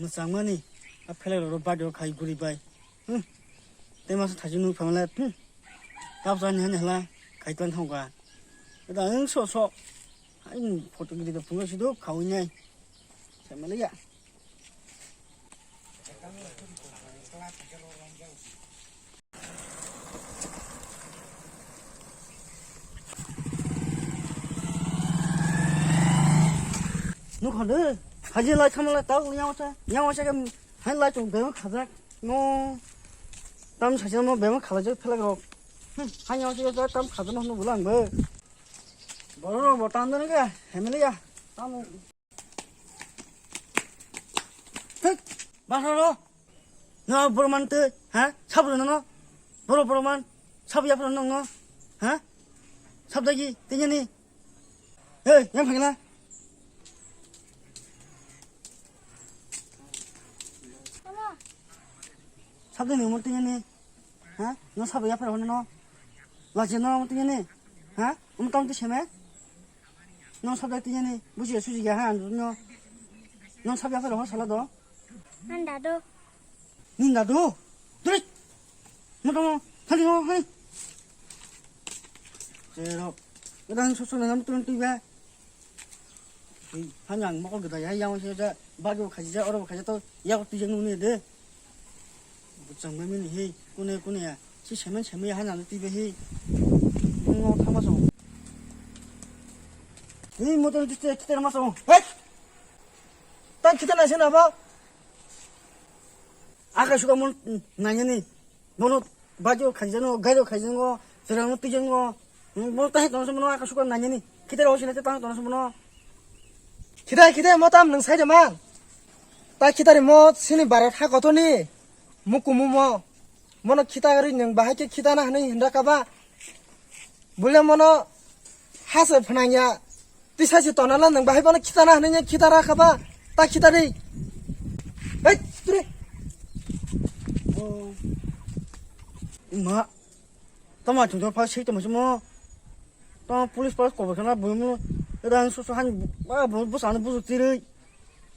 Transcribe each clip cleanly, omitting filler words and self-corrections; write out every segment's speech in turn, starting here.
Musamani, a fellow of Bado Kai Guribai. They must have you from left. Thousand Hanela, Kaitan Honga. But I am so. I'm putting the Punga do, Kawine. Samalia. Nó còn nữa, hay gì lại thăm lại tao cùng nhau sao cái hay lại chúng bé mà khát ra, nó tâm sản xuất nó bé mà khát ra chứ phải là rồi, hay nhau chứ tâm khát ra nó vừa làm bơ, bỏ tâm đó nữa kìa, hay mấy cái, tâm, bao lâu, nó bữa man tươi, hả, sắp rồi nó, bữa man, sắp giờ rồi nó, hả, sắp đây gì, tự nhiên đi, ê, em phải là sắp đến một tiếng này, hả? Nó sắp về phải rồi nó, là chỉ nó một tiếng này, hả? Ông tông tới xem ấy, nó sắp đến tiếng này, bữa chiều suy gì cả hả? Nó sắp về phải rồi, sao là đó? Anh đã đâu? Nhìn đã đâu? Đấy, nó đâu? Thay đi nó, hay. Rồi, cái đang số này nó tuần về. 한 양 먹을 거다. 야, 양호시자 바로 가지자. 얼어 가자 또 야고 뛰는 놈이 돼. 장면이 해 꾸네야 지 세면 하나는 띠베 해 타마서 이 모델 기대 마서 땅 기대나 세나 봐 아까 수가 뭐 나냐니 뭐노 바죠 가지는 가려 가지는 거 저랑 뛰는 거뭐 땅에 돈서 뭐 아까 수가 나냐니 기대로 오시네 땅 돈서 뭐 기대 뭐 땀 능사자만 딱 기다리 뭐 신이 말을 하거든니 무꾸무모 뭐너 기다리 능 바하게 기다나 하는 hinda까봐 몰래 뭐너 하서 편하냐 띠사지 떠나라 능 바하게 뭐너 기다나 하느냐 기다라 가봐 딱 기다리 에이 그래 마 tama chúng tôi phải xích tụi mình mà tao police pass có cái nào bữa mà đang số han ba bữa sáng bữa gì đấy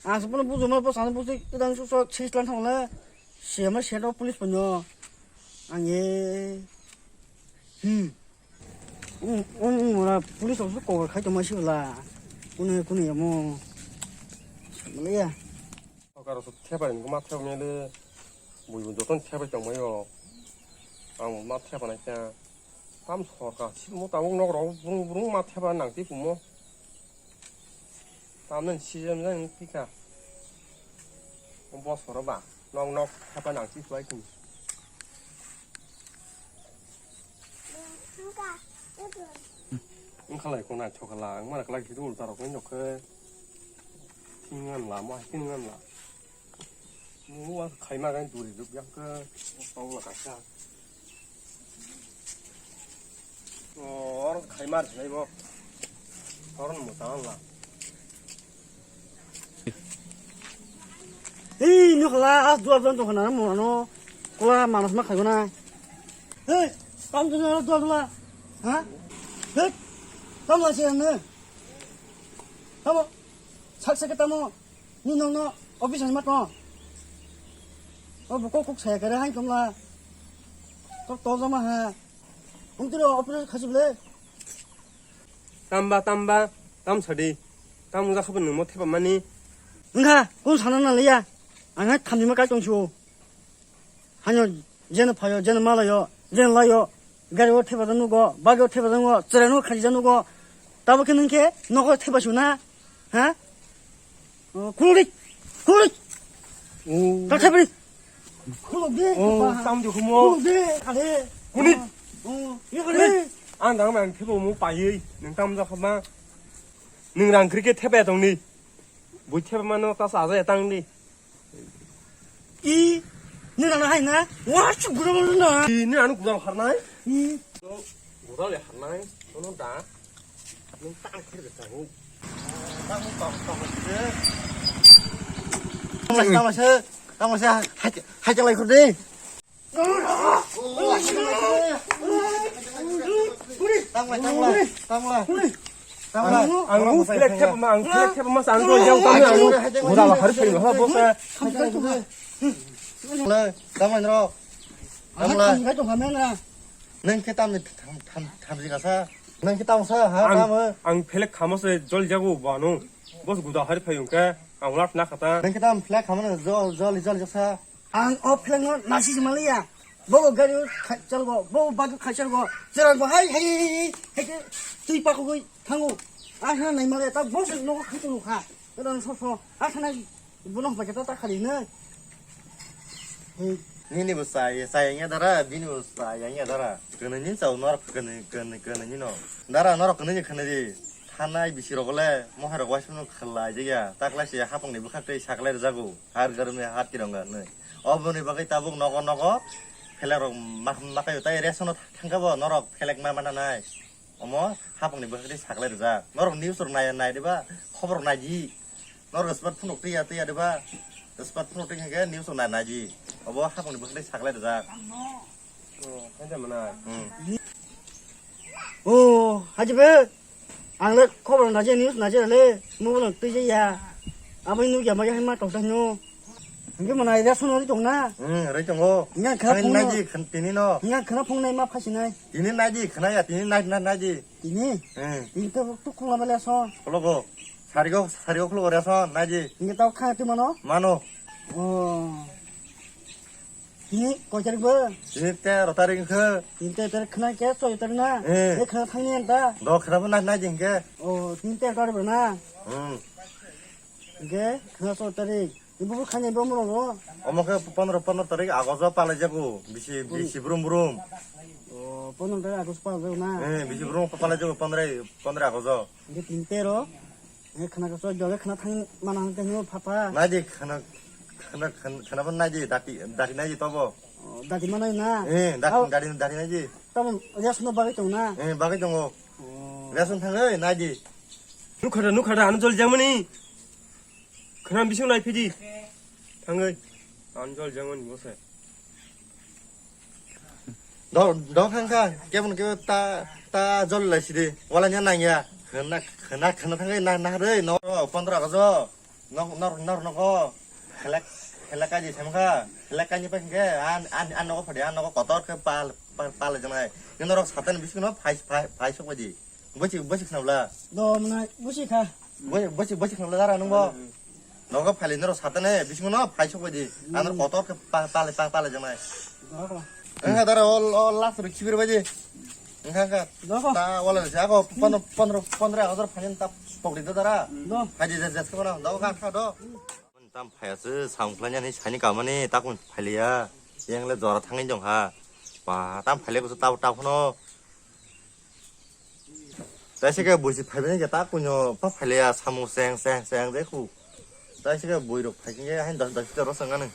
à số bữa sáng bữa gì đang số xích lên thằng là xe mà xe đó police bây giờ anh ấy là police số có cái tụi mình xíu là cái này mà lấy à 가서 태바는 거 맡아보면은 뭐 이거 어떤 태바 좀 뭐요 아 맡아봐 나 땀 소가 뭐 따봉 넣으러 부릉부릉 맡아봐 낭띠 부모 땀은 시점은 피가 뭐 서로 봐 넉넉 해봐 낭띠 좋아해 칼라이 코나 초콜라 뭐 칼라이 기도 따라 그냥 그 팅은 라뭐 팅은 라 mua khai mà cái tuổi được giang cơ phong là cả sao khai mà này bo orang một tao là 이 누가 두어던 또 하나는 뭐노 꼬라 마나스 막 가구나 에이 깜짝이야 두어라 어? 에이 깜짝이야 시간네 뭐 살색했다 뭐 니너 오피스 맞다 꼭꼭 saya kira hai cũng là to ra mà ha ông tự đâu operation khai lên 땀 처리 땀 우리가 한번 못 해봤만이 응가 그 사는 날이야 안 해 탐지만 깔정 쉬워 아니요 이제는 봐요 이제는 말아요 이제는 라요 가려 태바다 누고 바겨 태바다 누고 쓰레노 가지자 누고 따박히는 게 너가 태바시구나 하 굴릭 다 태버리 땀도 고모 가래 군이 이거 그래 안 당면 태보 못 빠이 능 땀도 하마 능랑 그렇게 태배 동리 못 태배만 너 따서 아자야 땅리 이 너랑 하이나 와 죽으러버린다 이 너는 구당 하나이 이 구당이 하나이 너는 다 너는 땅 그러겠다고 Tama hai chẳng lại con đi. Tăng lại. 앙 플렉 해보면 앙 플렉 해보면 안 좋아지고 땀이 뭐라 하루 종일 하나 보세. lời tao mà nó 아, tao lời 이거 좀 가면은 nên cái tao này tham gì cả sao nên cái tao sao hả tao ơi 앙 플렉 가면서 졸자고 뭐노. 무슨 구다 하루 파용게 앙 올라 나갔다. nên cái tao flag không nó do cho sao 안 어플랭은 나시지 말이야. 보고 가려 쩔고 보고 바도 가쩔고 저러고 하이 저기 바꾸고 당고 아 하나 내 말에 딱 무슨 놓고 가지고 가. 그런 소소 아 하나 문어 밖에 딱 가리네. nhìn đi một xài nghe đó ra đi một xài nghe đó ra cái này nhìn sao nó cái này nhìn nó đó ra nó cái này cái này gì thanh này bị siro cái mau hay là quá xong nó khăn lại chứ kìa ta cái gì hấp này bữa khác đây sạc lại ra go har garam này hạt cái đồng này ở bên này bác ta buông nó có phải là rồi mặc cái tay rest nó thằng cái bộ nó rồi phải là mà này 어머 hấp này bữa khác đây sạc lại ra nó rồi news này đi ba không này gì nó rồi smartphone nó tia đi ba smartphone nó cái news này gì 어머 hấp này bữa khác đây sạc lại ra 괜찮나. 오 하지 왜 안래 코로 나제 뉴스 나제래 뭐는 뜨지야 아버지 누구야 뭐야 할말 없다뇨 이게 뭐나 이래 손으로 종나 그래 정호 그냥 그냥 그냥 나지 띠니 너 그냥 그나 폭내 막 파시네 띠니 나지 그나야 띠니 나지 이니 응 이때 뚝뚝 나발려서 그러고 사리고 그러고 그래서 나지 이게 또 칸에 뜨면 마노 이니 거기를 뭐 띠니 때 로타리 그너 이때 때 그나 깨서 있더나 예. 내 그나 상년다 그러면 나지 이게 이때 가르버나 응 이게 그나 쏠때리 이부부 칸에 몸으로 어머 그 번호로 따르기 아고서 빨라지고 미시 부름부름 보는 데가 아고 싶어서나 응 미시 부름 빨라지고 번호로 아고서 이게 빈대로 내 그나 가서 저게 그나 탕만 하는 데는 파파 나지 그나분 나지 다티 나지 또고 다지만 하나 응 다티 나지 또 어디서 너 봐게 또나 응 바기 정호 레슨 탕을 나지 누카다 안 졸자머니. 그냥 미션 라이프지. 당근 안 졸자머니 뭐세. 너 항상 깨부는 ta dồn lại đi, qua là nhân này nhỉ, khẩn thằng na đấy, nó con ra cái nó có cái gì xem không, cái như cái ăn nó có phải ăn nó có cỏ tót cái pa là trong này, nhưng nó sát tên biết nó phải số cái gì, bớt nào là, 너 뭐나 무식하 bớt nào là ra đúng không, nó có phải là nó sát tên này biết nó phải số cái gì, ăn nó cỏ tót cái pa là trong này. 너가 Enggak ada last week kibir baje. Enggak. 너가 Ta wala sa ako 15 ako panin tap pokri to dara. 너 Haji jas ko na daw ka kha do. Tam phayas samplanya ni chani ka mani takun phaliya. Yang le jora thangin jong ha. Ba tam phale ko tau no. Ta siga buisi phaiben ja ta kunyo pa phaliya samu seng de khu. Ta siga buiro phaikin ja han 10 ro sangan.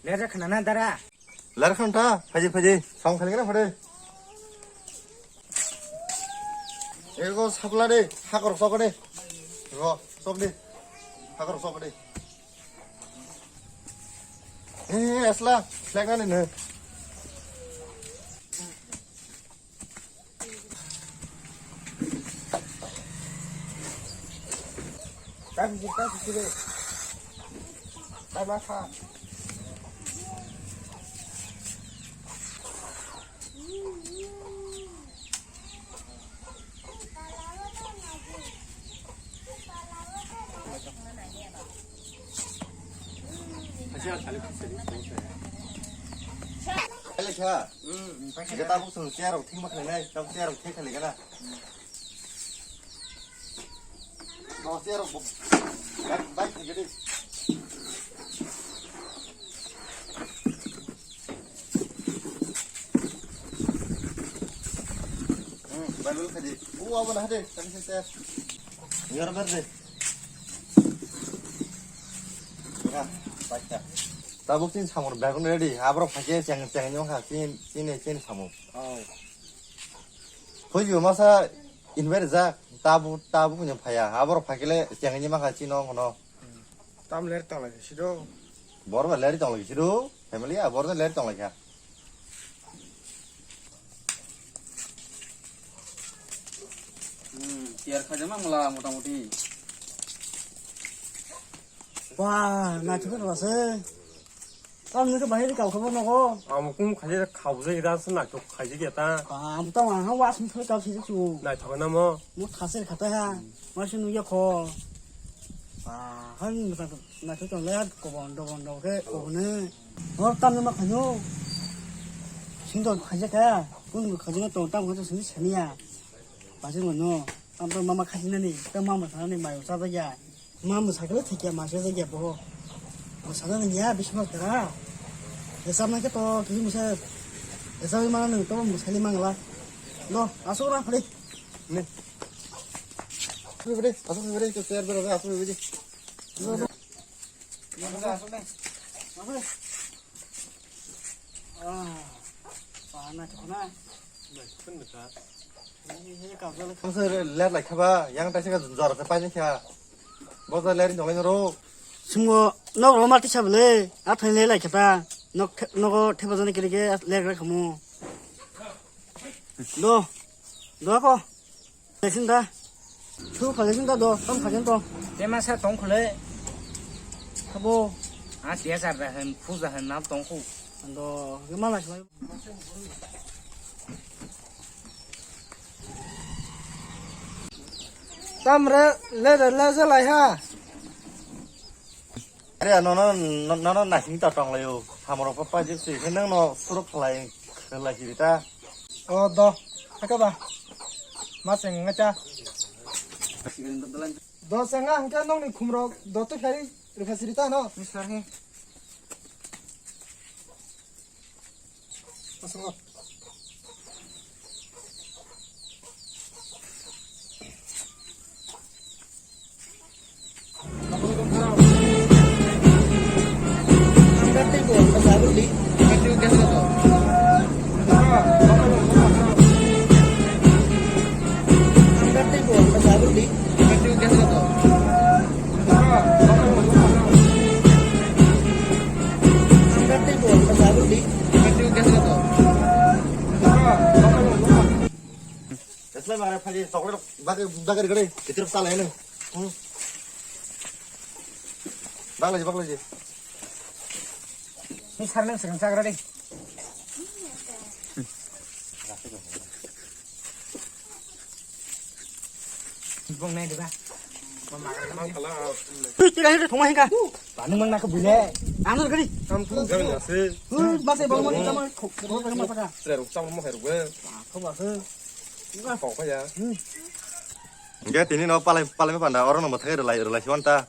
내가 그나나 달아 Larkan ta, faji, song khali na phade. Ego sakla de, hakor sok de. Ego sok de. Hakor sok de. Asla, flag na ne. 딱 집에 따라가 Cái chưa? Cái ta cũng sừng xe rồi thích mất này này, trong xe rồi thích cái này cái nào? Nó xe rồi, bách cái đi. Balul cái gì? Apa nak ada? Tadi saya. Dengar berde. Nah, baca. Tabuk sin samur bagun ready. Abro pakai ceng nyong ha sin samur. Kau juga masa invert za tabu punya payah. Abro pakai le ceng nyong ha sin nong kono. 땀 내렸다 그러시죠 Baru balik tong lagi sido. 패밀리야 버르다 레르 똥라이야 tiar khaja mang mala motamuti wah na chuka rasa tam ni ka bahir ka khabar na ko 아무튼 가지 가보세 이라서 나도 가지겠다. am ta wa ha wa sim thoi ka chi chu 나 저거나 뭐 mo thasir khata ha ma sinu ya kho han na chu tong le ko bon do ke ko ne ho tam ma khanyo sin도 khaja ka kun khaja to tam khaja sin chania ba sin no tam to mama khajina ni tam mama sa ni ma yo sa da ya mama sa ka thik ya ma se da ya bo mo sa da ni ya bisma ka Desa mana kita kiri musa, desa mana nih? Tahu musa lima ngala. Lo, asuk lah, beri. 네. beri asuk beri ke share beri asuk beri Asuk nih. Apa? Panas cakona. 큰일이다. Ini kau jual. không sơ leer lại khaba yang ta sẽ có giọt cái pan nhá bao giờ leer trong cái rồi Semua nak rumah ti sabule, apa yang lelai kita? Nak tepat sana kiri ke lelai kamu. Lo, apa? Lesin dah. Tu kalau lesin dah do, kamu kajian do. Dia masa tongku le, Kamu, dia sarda hen, fuza hen nam tongku. ando, gimana sih? Tamre le lại ha. Đây nó nảy sinh tạo tròn lại tham một cái gì gì cái nó sụp lại lại gì ta Do, apa ba? Mas yang ngaca. Do sanga angka nong ni kumro, do tu hari refasirita no. Misal he, Masuk. Angkat itu pasal di. itu kesa to. Angkat itu pasal di. Itu kesa to. Angkat itu pasal di. Itu kesa to. Islam ada pagi sokor bagai gede itu salah ini bang lagi Misal neng sering sagra deh. Bung naik deh, Tidak ada rumah hingga. Bandung mang nak kebule. Anu gini. 아무튼 가면서 Masih bangun di kamar. Kau bagaimana pada? 그래 옥상 뭐 해로 왜 Kau bahasa. 거야. cái tí nó palai palai mấy bạn đã orang nomor thay rồi lại siwan ta